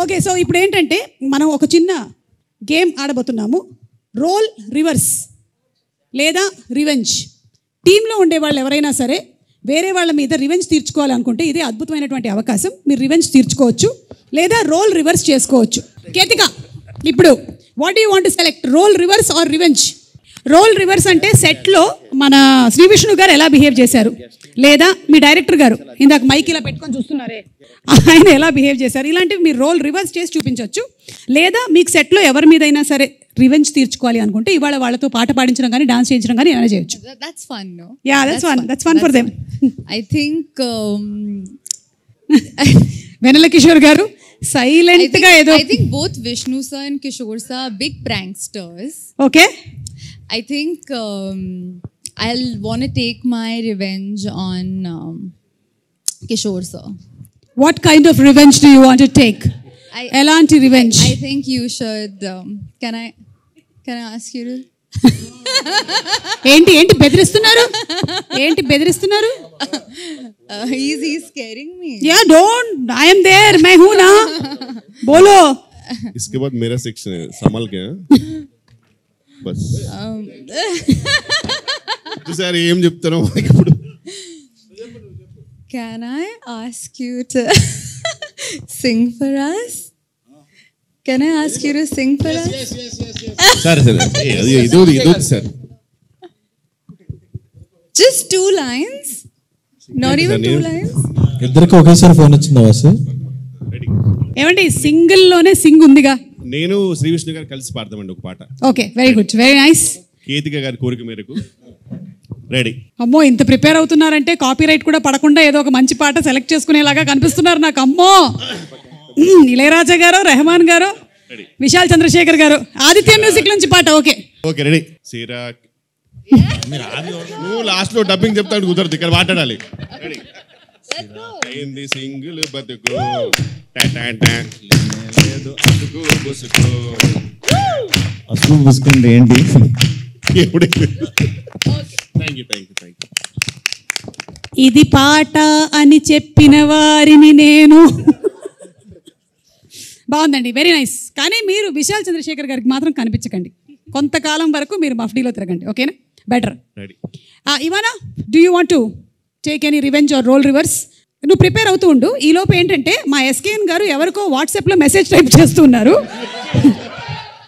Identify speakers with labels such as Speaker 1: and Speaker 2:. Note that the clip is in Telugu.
Speaker 1: ఓకే, సో ఇప్పుడు ఏంటంటే మనం ఒక చిన్న గేమ్ ఆడబోతున్నాము. రోల్ రివర్స్ లేదా రివెంజ్. టీంలో ఉండే వాళ్ళు ఎవరైనా సరే వేరే వాళ్ళ మీద రివెంజ్ తీర్చుకోవాలనుకుంటే ఇదే అద్భుతమైనటువంటి అవకాశం. మీరు రివెంజ్ తీర్చుకోవచ్చు లేదా రోల్ రివర్స్ చేసుకోవచ్చు. కేతిక, ఇప్పుడు what you want to select, role reverse or revenge? Role reverse అంటే సెట్లో మన శ్రీ విష్ణు గారు ఎలా బిహేవ్ చేశారు, లేదా మీ డైరెక్టర్ గారు ఇందాక మైక్ ఇలా పెట్టుకొని చూస్తున్నారే ఆయన ఎలా బిహేవ్ చేశారు, ఇలాంటివి మీరు రోల్ రివర్స్ చేసి చూపించవచ్చు. లేదా మీకు సెట్లో ఎవరి మీదైనా సరే రివెంజ్ తీర్చుకోవాలి అనుకుంటే ఇవాళ వాళ్ళతో పాట పాడించడం కానీ డాన్స్ చేయించడం కానీ ఏమైనా చేయొచ్చు.
Speaker 2: That's fun, no?
Speaker 1: Yeah, that's fun for them.
Speaker 2: I think
Speaker 1: వెనల Kishore గారు సైలెంట్ గా ఏదో.
Speaker 2: I think both Vishnu sir and Kishore sir are big pranksters.
Speaker 1: Okay.
Speaker 2: I think I'll want to take my revenge on Kishore sir.
Speaker 1: What kind of revenge do you want to take? Elanti revenge.
Speaker 2: I think you should. Can I ask you to?
Speaker 1: ఏంటి బెదిరిస్తున్నారు?
Speaker 2: He's scaring me.
Speaker 1: Yeah, don't. I am there. मैं हूँ ना. बोलो.
Speaker 3: इसके बाद मेरा सेक्शन है, संभल के बस. तो सर ఏం చెప్తారో ఇప్పుడు.
Speaker 2: Can I ask you to sing for us? Can I ask you to sing for us?
Speaker 3: సరే ఇది sir.
Speaker 2: Just 2 lines. Not even 2 lines.
Speaker 4: ఇద్దరికి ఒకేసారి ఫోన్ వచ్చిందా వాసు?
Speaker 1: ఏమండి సింగిల్ లోనే సింగ్ ఉందిగా.
Speaker 3: నేను శ్రీ విష్ణు గారు కలిసి పాడతామండి ఒక పాట.
Speaker 1: Okay, very good, very nice.
Speaker 3: Ketika గారి కోరిక మేరకు రెడీ.
Speaker 1: అమ్మో, ఇంత ప్రిపేర్ అవుతున్నారంటే కాపీరైట్ కూడా పడకుండా ఏదో ఒక మంచి పాట సెలెక్ట్ చేసుకునేలాగా కనిపిస్తున్నారు నాకు. అమ్మో, ఇళయరాజా గారు, రెహమాన్ గారు, విశాల్ చంద్రశేఖర్ గారు, ఆదిత్య మ్యూజిక్ నుంచి పాట. Okay
Speaker 3: okay ready. సిరాక్ నువ్వు లాస్ట్ లో డబ్బింగ్ చెప్తాడు, కుదరదు, ఇక్కడ మాట్లాడాలి. ఏంది సింగిల్ బతుకు
Speaker 4: అసలు చూసుకుంటే ఏంటి
Speaker 1: ఇది పాట అని చెప్పిన వారిని నేను. బాగుందండి, వెరీ నైస్. కానీ మీరు విశాల్ చంద్రశేఖర్ గారికి మాత్రం కనిపించకండి, కొంతకాలం వరకు మీరు మఫ్డీలో తిరగండి. ఓకేనా? Better. Ivana, do you want to take any revenge or role reverse? నువ్వు ప్రిపేర్ అవుతూ ఉండు. ఈలోపు ఏంటంటే మా ఎస్కేఎన్ గారు ఎవరికో వాట్సాప్లో మెసేజ్ టైప్ చేస్తూ ఉన్నారు.